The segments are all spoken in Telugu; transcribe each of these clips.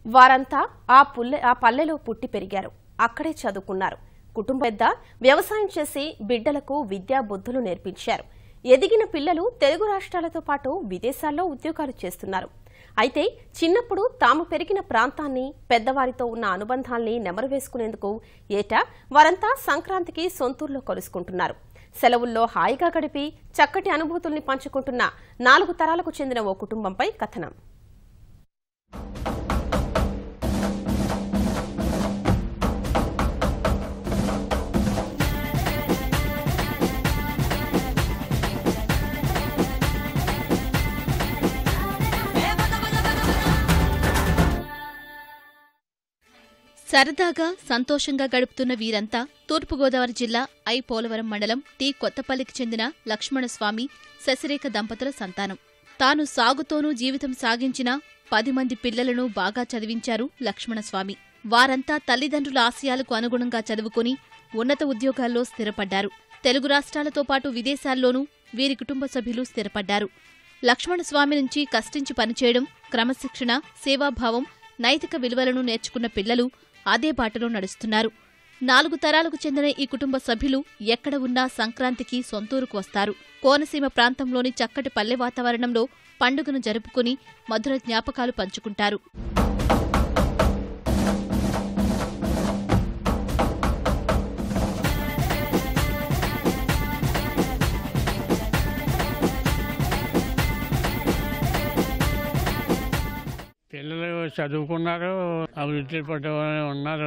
వారంతా ఆ పల్లెలో పుట్టి పెరిగారు, అక్కడే చదువుకున్నారు. కుటుంబ పెద్ద వ్యవసాయం చేసి బిడ్డలకు విద్యా బుద్ధులు నేర్పించారు. ఎదిగిన పిల్లలు తెలుగు రాష్ట్రాలతో పాటు విదేశాల్లో ఉద్యోగాలు చేస్తున్నారు. అయితే చిన్నప్పుడు తాము పెరిగిన ప్రాంతాన్ని, పెద్దవారితో ఉన్న అనుబంధాల్ని నెమరువేసుకునేందుకు ఏటా వారంతా సంక్రాంతికి సొంతూరులో కలుసుకుంటున్నారు. సెలవుల్లో హాయిగా గడిపి చక్కటి అనుభూతుల్ని పంచుకుంటున్న 4 తరాలకు చెందిన ఓ కుటుంబంపై కథనం. సరదాగా సంతోషంగా గడుపుతున్న వీరంతా తూర్పుగోదావరి జిల్లా పోలవరం మండలం టి కొత్తపల్లికి చెందిన లక్ష్మణస్వామి, శశిరేఖ దంపతుల సంతానం. తాను సాగుతోనూ జీవితం సాగించిన 10 మంది పిల్లలను బాగా చదివించారు లక్ష్మణస్వామి. వారంతా తల్లిదండ్రుల ఆశయాలకు అనుగుణంగా చదువుకుని ఉన్నత ఉద్యోగాల్లో స్థిరపడ్డారు. తెలుగు రాష్ట్రాలతో పాటు విదేశాల్లోనూ వీరి కుటుంబ సభ్యులు స్థిరపడ్డారు. లక్ష్మణస్వామి నుంచి కష్టించి పనిచేయడం, క్రమశిక్షణ, సేవాభావం, నైతిక విలువలను నేర్చుకున్న పిల్లలు అదే బాటలో నడుస్తున్నారు. 4 తరాలకు చెందిన ఈ కుటుంబ సభ్యులు ఎక్కడ ఉన్నా సంక్రాంతికి సొంతూరుకు వస్తారు. కోనసీమ ప్రాంతంలోని చక్కటి పల్లె వాతావరణంలో పండుగను జరుపుకుని మధుర జ్ఞాపకాలు పంచుకుంటారు. పిల్లలు చదువుకున్నారు, అభివృద్ధి పడ్డవారు ఉన్నారు.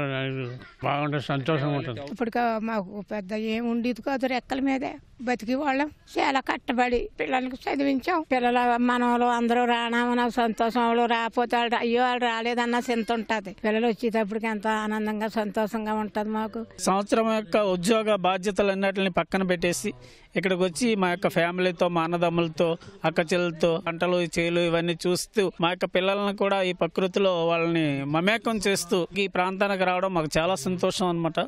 బాగుంటుంది, సంతోషంగా ఉంటుంది. ఇప్పుడు మాకు పెద్ద ఏమి ఉండేది కాదు, రెక్కల మీదే బతికి వాళ్ళం. చాలా కట్టబడి పిల్లలకి చదివించాం. పిల్లల మనవలు అందరూ రానామన్న సంతోషం. వాళ్ళు రాకపోతే వాళ్ళు అయ్యో వాళ్ళు రాలేదన్న చింత ఉంటుంది. పిల్లలు వచ్చేటప్పటికి ఎంత ఆనందంగా సంతోషంగా ఉంటుంది మాకు. సంవత్సరం యొక్క ఉద్యోగ బాధ్యతలన్నిటిని పక్కన పెట్టేసి ఇక్కడికి వచ్చి మా యొక్క ఫ్యామిలీతో, మా అన్నదమ్ములతో, అక్క చెల్లెలతో పంటలు, చేలు ఇవన్నీ చూస్తూ మా యొక్క పిల్లలను కూడా ఈ ప్రకృతిలో వాళ్ళని మమేకం చేస్తూ ఈ ప్రాంతానికి రావడం మాకు చాలా సంతోషం అన్నమాట.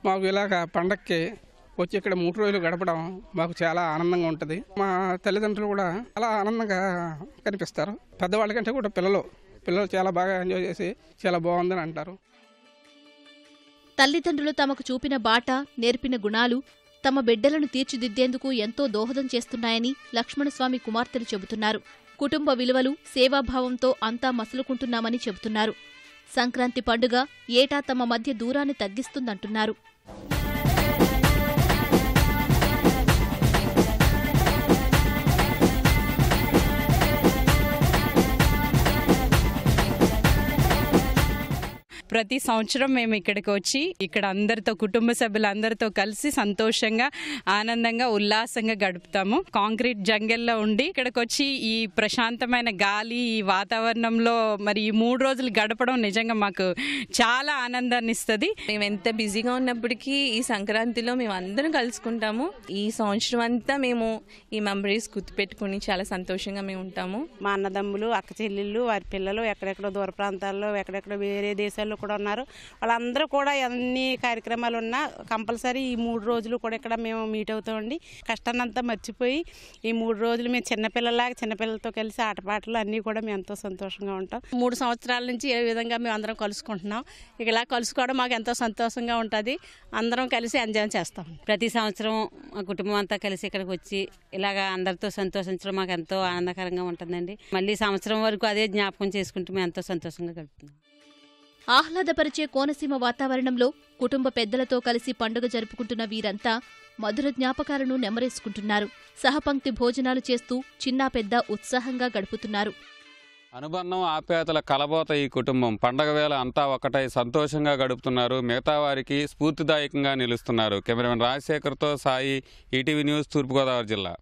మాకు ఇలాగ పండక్కి వచ్చి ఇక్కడ 3 రోజులు గడపడం మాకు చాలా ఆనందంగా ఉంటుంది. మా తల్లిదండ్రులు కూడా చాలా ఆనందంగా కనిపిస్తారు. పెద్దవాళ్ళ కంటే కూడా పిల్లలు చాలా బాగా ఎంజాయ్ చేసి చాలా బాగుందని అంటారు. తల్లిదండ్రులు తమకు చూపిన బాట, నేర్పిన గుణాలు తమ బిడ్డలను తీర్చిదిద్దేందుకు ఎంతో దోహదం చేస్తున్నాయని లక్ష్మణస్వామి కుమార్తెలు చెబుతున్నారు. కుటుంబ విలువలు, సేవాభావంతో అంతా మసులుకుంటున్నామని చెబుతున్నారు. సంక్రాంతి పండుగ ఏటా తమ మధ్య దూరాన్ని తగ్గిస్తుందంటున్నారు. ప్రతి సంవత్సరం మేము ఇక్కడికి వచ్చి ఇక్కడ అందరితో, కుటుంబ సభ్యులందరితో కలిసి సంతోషంగా, ఆనందంగా, ఉల్లాసంగా గడుపుతాము. కాంక్రీట్ జంగల్లో ఉండి ఇక్కడికి వచ్చి ఈ ప్రశాంతమైన గాలి, ఈ వాతావరణంలో మరి ఈ 3 రోజులు గడపడం నిజంగా మాకు చాలా ఆనందాన్ని ఇస్తుంది. మేము ఎంత బిజీగా ఉన్నప్పటికీ ఈ సంక్రాంతిలో మేము అందరం కలుసుకుంటాము. ఈ సంవత్సరం అంతా మేము ఈ మెమరీస్ గుర్తుపెట్టుకుని చాలా సంతోషంగా మేము ఉంటాము. మా అన్నదమ్ములు, అక్క చెల్లెళ్ళు, వారి పిల్లలు ఎక్కడెక్కడో దూర ప్రాంతాల్లో, ఎక్కడెక్కడో వేరే దేశాల్లో కూడా ఉన్నారు. వాళ్ళందరూ కూడా ఎన్ని కార్యక్రమాలు ఉన్నా కంపల్సరీ ఈ 3 రోజులు కూడా ఇక్కడ మేము మీట్ అవుతామండి. కష్టాన్నంతా మర్చిపోయి ఈ 3 రోజులు మేము చిన్నపిల్లలతో కలిసి ఆటపాటలు అన్నీ కూడా మేము ఎంతో సంతోషంగా ఉంటాం. 3 సంవత్సరాల నుంచి ఏ విధంగా మేము అందరం కలుసుకుంటున్నాం. ఇలా కలుసుకోవడం మాకు ఎంతో సంతోషంగా ఉంటుంది. అందరం కలిసి ఎంజాయ్ చేస్తాం. ప్రతి సంవత్సరం మా కుటుంబం అంతా కలిసి ఇక్కడికి వచ్చి ఇలాగా అందరితో సంతోషించడం మాకు ఎంతో ఆనందకరంగా ఉంటుందండి. మళ్ళీ సంవత్సరం వరకు అదే జ్ఞాపకం చేసుకుంటూ మేము ఎంతో సంతోషంగా గడుపుతున్నాం. ఆహ్లాదపరిచే కోనసీమ వాతావరణంలో కుటుంబ పెద్దలతో కలిసి పండుగ జరుపుకుంటున్న వీరంతా మధుర జ్ఞాపకాలను నెమరేసుకుంటున్నారు. సహపంక్తి భోజనాలు చేస్తూ చిన్నా పెద్ద ఉత్సాహంగా గడుపుతున్నారు. అనుబంధం, ఆప్యాయతల కలబోత ఈ కుటుంబం. పండగ వేళ అంతా ఒకటై సంతోషంగా గడుపుతున్నారు. మిగతా వారికి స్ఫూర్తిదాయకంగా నిలుస్తున్నారు. కెమెరామెన్ రాజశేఖర్తో సాయి, ఈటీవీ న్యూస్, తూర్పుగోదావరి జిల్లా.